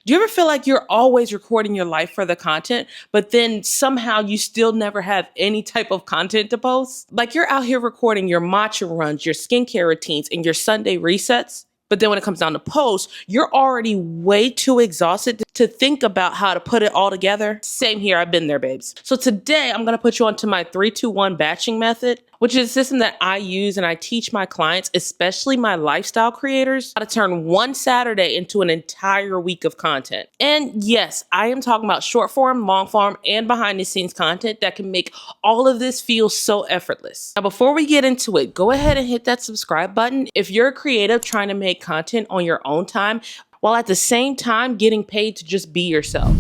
Do you ever feel like you're always recording your life for the content, but then somehow you still never have any type of content to post? Like you're out here recording your matcha runs, your skincare routines, and your Sunday resets. But then when it comes down to post, you're already way too exhausted to think about how to put it all together. Same here, I've been there, babes. So today I'm gonna put you onto my 3-2-1 batching method, which is a system that I use and I teach my clients, especially my lifestyle creators, how to turn one Saturday into an entire week of content. And yes, I am talking about short form, long form, and behind the scenes content that can make all of this feel so effortless. Now, before we get into it, go ahead and hit that subscribe button if you're a creative trying to make content on your own time, while at the same time getting paid to just be yourself.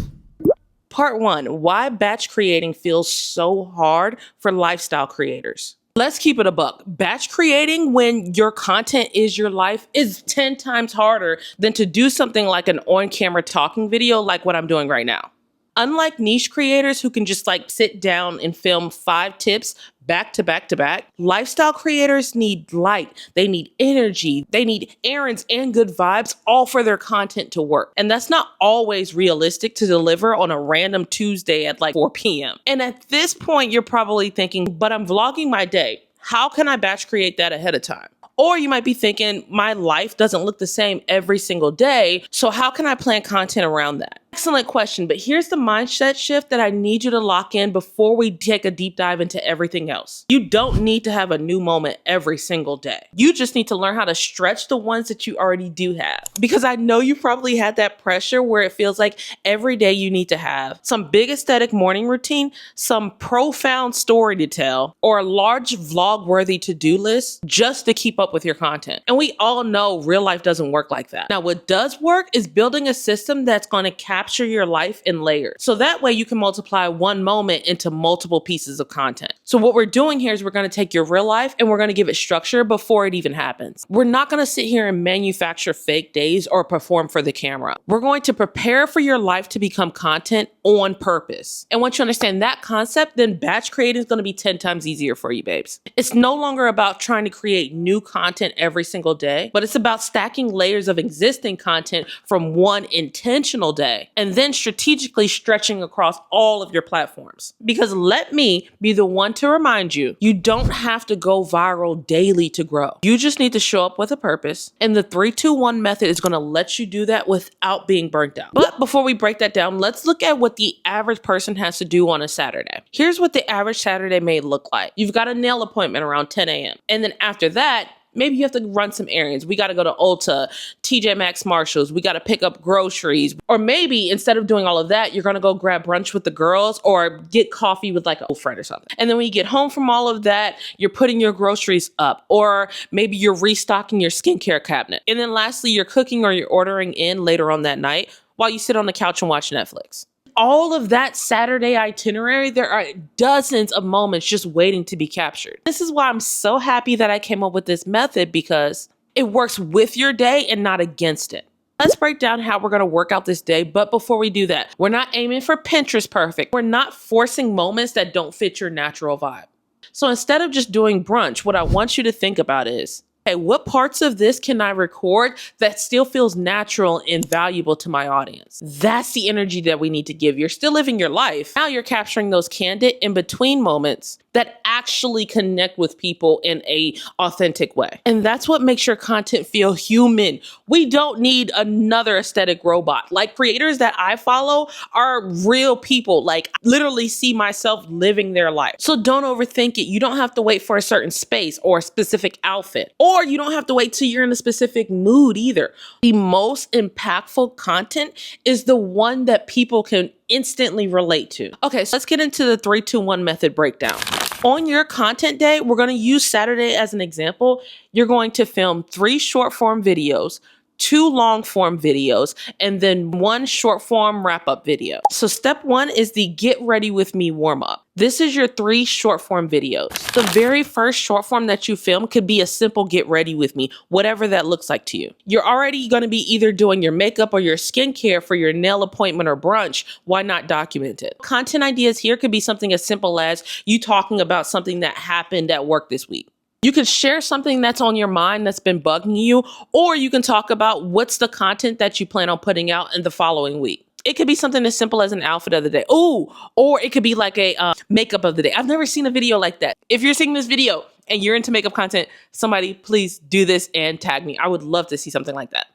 Part 1, why batch creating feels so hard for lifestyle creators. Let's keep it a buck. Batch creating when your content is your life is 10 times harder than to do something like an on-camera talking video like what I'm doing right now. Unlike niche creators who can just like sit down and film 5 tips back to back to back, lifestyle creators need light, they need energy, they need errands and good vibes all for their content to work. And that's not always realistic to deliver on a random Tuesday at like 4 p.m. And at this point, you're probably thinking, but I'm vlogging my day. How can I batch create that ahead of time? Or you might be thinking, my life doesn't look the same every single day, so how can I plan content around that? Excellent question, but here's the mindset shift that I need you to lock in before we take a deep dive into everything else. You don't need to have a new moment every single day. You just need to learn how to stretch the ones that you already do have. Because I know you probably had that pressure where it feels like every day you need to have some big aesthetic morning routine, some profound story to tell, or a large vlog-worthy to-do list just to keep up with your content. And we all know real life doesn't work like that. Now, what does work is building a system that's going to capture your life in layers. So that way you can multiply one moment into multiple pieces of content. So what we're doing here is we're going to take your real life and we're going to give it structure before it even happens. We're not going to sit here and manufacture fake days or perform for the camera. We're going to prepare for your life to become content on purpose. And once you understand that concept, then batch creating is going to be 10 times easier for you, babes. It's no longer about trying to create new content every single day, but it's about stacking layers of existing content from one intentional day and then strategically stretching across all of your platforms. Because let me be the one to remind you, you don't have to go viral daily to grow. You just need to show up with a purpose, and the 3-2-1 method is going to let you do that without being burnt out. But before we break that down, let's look at what the average person has to do on a Saturday. Here's what the average Saturday may look like. You've got a nail appointment around 10 a.m. And then after that, maybe you have to run some errands. We got to go to Ulta, TJ Maxx, Marshalls. We got to pick up groceries. Or maybe instead of doing all of that, you're going to go grab brunch with the girls or get coffee with like a old friend or something. And then when you get home from all of that, you're putting your groceries up. Or maybe you're restocking your skincare cabinet. And then lastly, you're cooking or you're ordering in later on that night while you sit on the couch and watch Netflix. All of that Saturday itinerary, there are dozens of moments just waiting to be captured. This is why I'm so happy that I came up with this method, because it works with your day and not against it. Let's break down how we're going to work out this day. But before we do that, we're not aiming for Pinterest perfect. We're not forcing moments that don't fit your natural vibe. So instead of just doing brunch, what I want you to think about is, okay, what parts of this can I record that still feels natural and valuable to my audience? That's the energy that we need to give. You're still living your life. Now you're capturing those candid in-between moments that actually connect with people in a authentic way. And that's what makes your content feel human. We don't need another aesthetic robot. Like, creators that I follow are real people. Like, literally see myself living their life. So don't overthink it. You don't have to wait for a certain space or a specific outfit. Or you don't have to wait till you're in a specific mood either. The most impactful content is the one that people can instantly relate to. Okay, so let's get into the 3-2-1 method breakdown. On your content day, we're going to use Saturday as an example. You're going to film 3 short form videos, 2 long form videos, and then 1 short form wrap up video. So step 1 is the get ready with me warm up. This is your 3 short form videos. The very first short form that you film could be a simple get ready with me, whatever that looks like to you. You're already going to be either doing your makeup or your skincare for your nail appointment or brunch. Why not document it? Content ideas here could be something as simple as you talking about something that happened at work this week. You can share something that's on your mind that's been bugging you, or you can talk about what's the content that you plan on putting out in the following week. It could be something as simple as an outfit of the day. Ooh, or it could be like a makeup of the day. I've never seen a video like that. If you're seeing this video and you're into makeup content, somebody please do this and tag me. I would love to see something like that.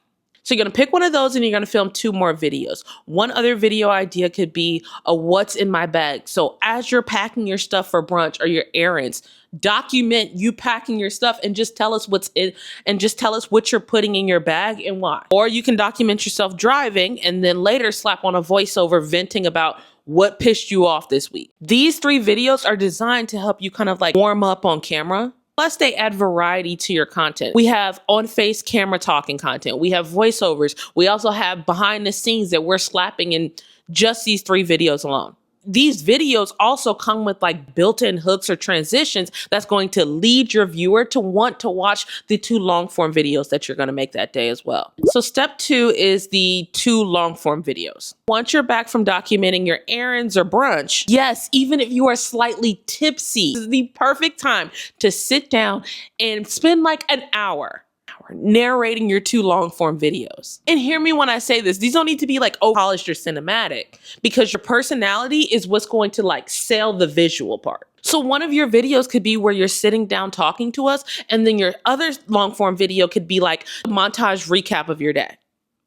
So you're going to pick one of those and you're going to film 2 more videos. One other video idea could be a what's in my bag. So as you're packing your stuff for brunch or your errands, document you packing your stuff and just tell us what's in and just tell us what you're putting in your bag and why. Or you can document yourself driving and then later slap on a voiceover venting about what pissed you off this week. These 3 videos are designed to help you kind of like warm up on camera. Plus, they add variety to your content. We have on-face camera talking content. We have voiceovers. We also have behind the scenes that we're slapping in just these 3 videos alone. These videos also come with like built-in hooks or transitions that's going to lead your viewer to want to watch the 2 long-form videos that you're going to make that day as well. So step 2 is the 2 long-form videos. Once you're back from documenting your errands or brunch, yes, even if you are slightly tipsy, this is the perfect time to sit down and spend like an hour narrating your 2 long form videos. And hear me when I say this, these don't need to be like polished or cinematic, because your personality is what's going to like sell the visual part. So one of your videos could be where you're sitting down talking to us, and then your other long form video could be like a montage recap of your day.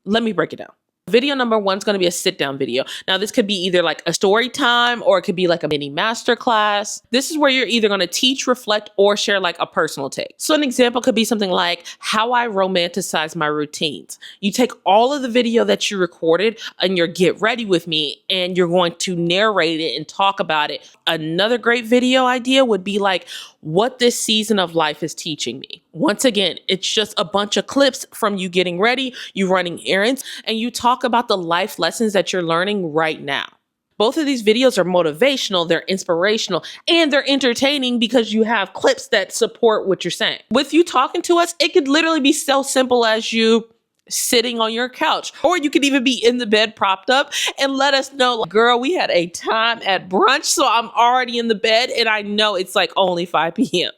Let me break it down. Video number 1 is going to be a sit down video. Now this could be either like a story time or it could be like a mini masterclass. This is where you're either going to teach, reflect, or share like a personal take. So an example could be something like how I romanticize my routines. You take all of the video that you recorded and your get ready with me and you're going to narrate it and talk about it. Another great video idea would be like what this season of life is teaching me. Once again, it's just a bunch of clips from you getting ready, you running errands, and you talk about the life lessons that you're learning right now. Both of these videos are motivational, they're inspirational, and they're entertaining because you have clips that support what you're saying. With you talking to us, it could literally be so simple as you sitting on your couch, or you could even be in the bed propped up and let us know, like, girl, we had a time at brunch, so I'm already in the bed and I know it's like only 5 p.m.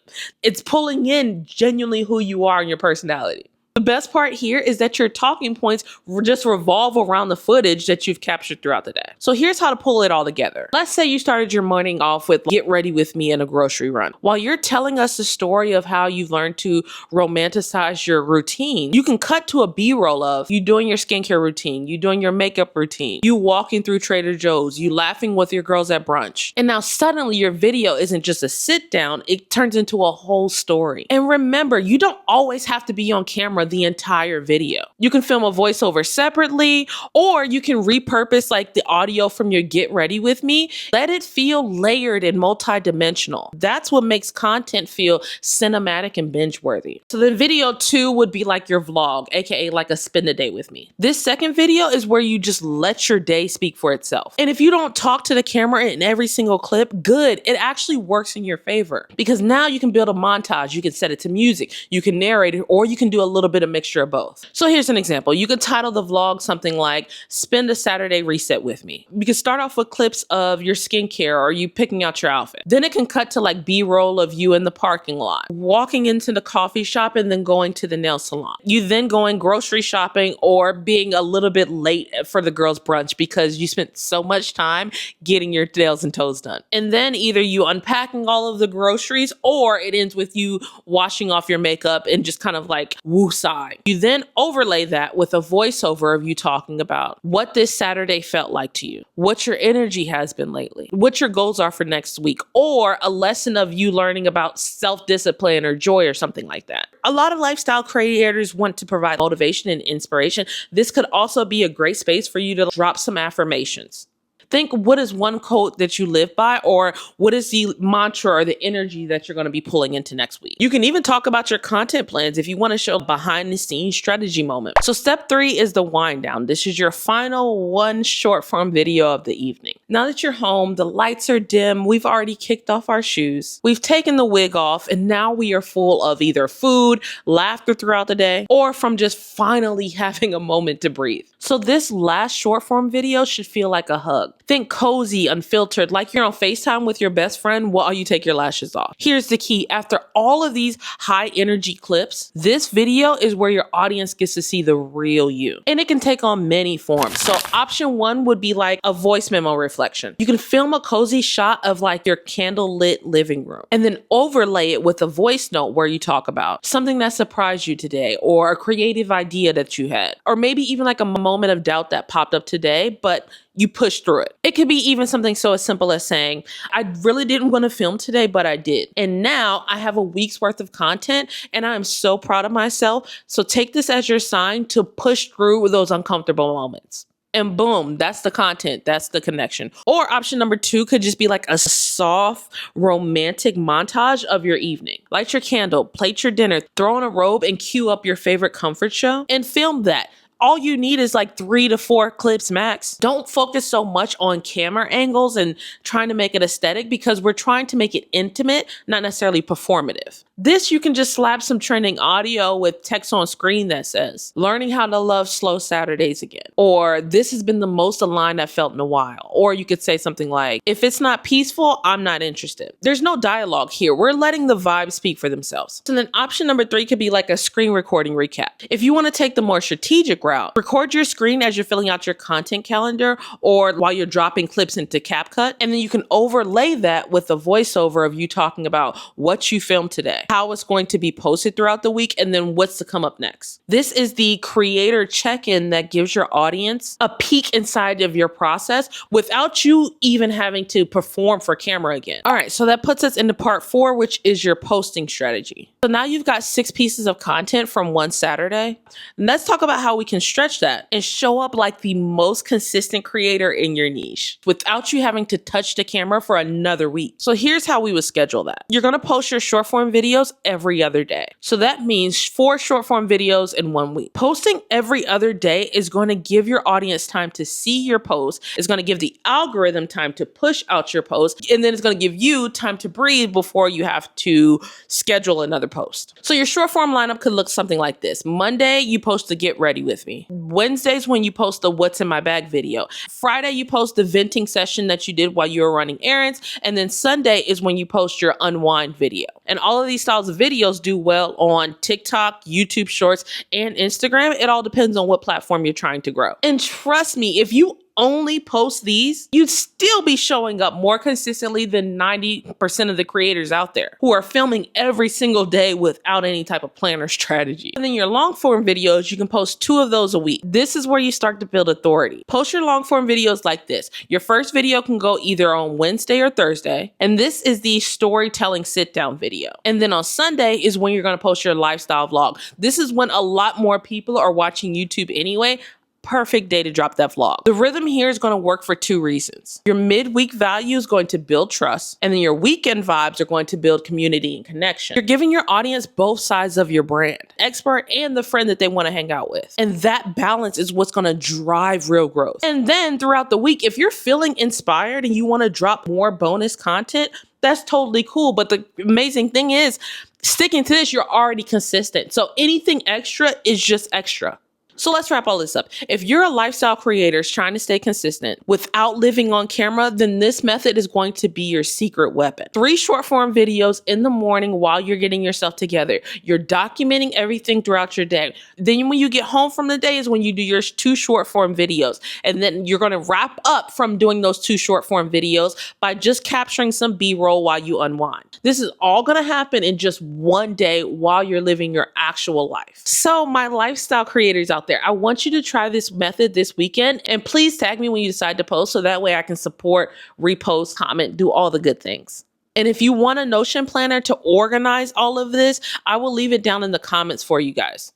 It's pulling in genuinely who you are and your personality. The best part here is that your talking points just revolve around the footage that you've captured throughout the day. So here's how to pull it all together. Let's say you started your morning off with get ready with me in a grocery run. While you're telling us the story of how you've learned to romanticize your routine, you can cut to a B-roll of you doing your skincare routine, you doing your makeup routine, you walking through Trader Joe's, you laughing with your girls at brunch. And now suddenly your video isn't just a sit down, it turns into a whole story. And remember, you don't always have to be on camera the entire video. You can film a voiceover separately, or you can repurpose like the audio from your get ready with me. Let it feel layered and multi-dimensional. That's what makes content feel cinematic and binge worthy. So then video 2 would be like your vlog, aka like a spend a day with me. This second video is where you just let your day speak for itself. And if you don't talk to the camera in every single clip, good. It actually works in your favor because now you can build a montage. You can set it to music, you can narrate it, or you can do a little bit of mixture of both. So here's an example. You could title the vlog something like spend a Saturday reset with me. You can start off with clips of your skincare or you picking out your outfit. Then it can cut to like B-roll of you in the parking lot, walking into the coffee shop and then going to the nail salon. You then going grocery shopping or being a little bit late for the girls' brunch because you spent so much time getting your nails and toes done. And then either you unpacking all of the groceries or it ends with you washing off your makeup and just kind of like woosah. You then overlay that with a voiceover of you talking about what this Saturday felt like to you, what your energy has been lately, what your goals are for next week, or a lesson of you learning about self-discipline or joy or something like that. A lot of lifestyle creators want to provide motivation and inspiration. This could also be a great space for you to drop some affirmations. Think, what is one quote that you live by, or what is the mantra or the energy that you're going to be pulling into next week? You can even talk about your content plans if you want to show behind the scenes strategy moment. So step 3 is the wind down. This is your final one short form video of the evening. Now that you're home, the lights are dim, we've already kicked off our shoes, we've taken the wig off, and now we are full of either food, laughter throughout the day, or from just finally having a moment to breathe. So this last short form video should feel like a hug. Think cozy, unfiltered, like you're on FaceTime with your best friend while you take your lashes off. Here's the key. After all of these high energy clips, this video is where your audience gets to see the real you. And it can take on many forms. So option one would be like a voice memo reflection. You can film a cozy shot of like your candlelit living room and then overlay it with a voice note where you talk about something that surprised you today or a creative idea that you had, or maybe even like a moment of doubt that popped up today, but you push through it. It could be even something so as simple as saying, I really didn't want to film today, but I did. And now I have a week's worth of content and I am so proud of myself. So take this as your sign to push through those uncomfortable moments. And boom, that's the content. That's the connection. Or option number two could just be like a soft, romantic montage of your evening. Light your candle, plate your dinner, throw on a robe and cue up your favorite comfort show and film that. All you need is like 3 to 4 clips max. Don't focus so much on camera angles and trying to make it aesthetic because we're trying to make it intimate, not necessarily performative. This, you can just slap some trending audio with text on screen that says, learning how to love slow Saturdays again. Or this has been the most aligned I've felt in a while. Or you could say something like, if it's not peaceful, I'm not interested. There's no dialogue here. We're letting the vibes speak for themselves. So then option number 3 could be like a screen recording recap. If you want to take the more strategic route, record your screen as you're filling out your content calendar or while you're dropping clips into CapCut. And then you can overlay that with a voiceover of you talking about what you filmed today, how it's going to be posted throughout the week, and then what's to come up next. This is the creator check-in that gives your audience a peek inside of your process without you even having to perform for camera again. All right, so that puts us into part 4, which is your posting strategy. So now you've got 6 pieces of content from one Saturday. And let's talk about how we can stretch that and show up like the most consistent creator in your niche without you having to touch the camera for another week. So here's how we would schedule that. You're going to post your short form videos every other day. So that means 4 short form videos in 1 week. Posting every other day is going to give your audience time to see your post. It's going to give the algorithm time to push out your post. And then it's going to give you time to breathe before you have to schedule another post. So your short form lineup could look something like this. Monday, you post the get ready with me. Wednesdays when you post the what's in my bag video. Friday, you post the venting session that you did while you were running errands. And then Sunday is when you post your unwind video. And all of these styles of videos do well on TikTok, YouTube Shorts, and Instagram. It all depends on what platform you're trying to grow. And trust me, if you only post these, you'd still be showing up more consistently than 90% of the creators out there who are filming every single day without any type of plan or strategy. And then your long form videos, you can post 2 of those a week. This is where you start to build authority. Post your long form videos like this. Your first video can go either on Wednesday or Thursday. And this is the storytelling sit down video. And then on Sunday is when you're going to post your lifestyle vlog. This is when a lot more people are watching YouTube anyway. Perfect day to drop that vlog. The rhythm here is going to work for 2 reasons. Your midweek value is going to build trust, and then your weekend vibes are going to build community and connection. You're giving your audience both sides of your brand, expert and the friend that they want to hang out with. And that balance is what's going to drive real growth. And then throughout the week, if you're feeling inspired and you want to drop more bonus content, that's totally cool. But the amazing thing is, sticking to this, you're already consistent. So anything extra is just extra. So let's wrap all this up. If you're a lifestyle creator trying to stay consistent without living on camera, then this method is going to be your secret weapon. 3 short form videos in the morning while you're getting yourself together. You're documenting everything throughout your day. Then when you get home from the day is when you do your 2 short form videos. And then you're going to wrap up from doing those 2 short form videos by just capturing some B-roll while you unwind. This is all going to happen in just 1 day while you're living your actual life. So my lifestyle creators out there, I want you to try this method this weekend, and please tag me when you decide to post so that way I can support, repost, comment, do all the good things. And if you want a Notion planner to organize all of this, I will leave it down in the comments for you guys.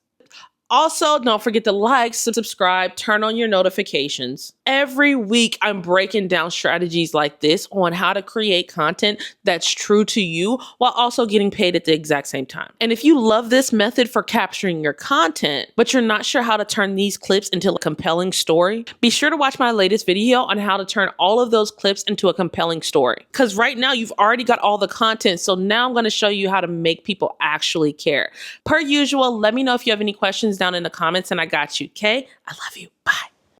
Also, don't forget to like, subscribe, turn on your notifications. Every week, I'm breaking down strategies like this on how to create content that's true to you while also getting paid at the exact same time. And if you love this method for capturing your content, but you're not sure how to turn these clips into a compelling story, be sure to watch my latest video on how to turn all of those clips into a compelling story. Because right now, you've already got all the content, so now I'm going to show you how to make people actually care. Per usual, let me know if you have any questions down in the comments, and I got you, okay? I love you. Bye.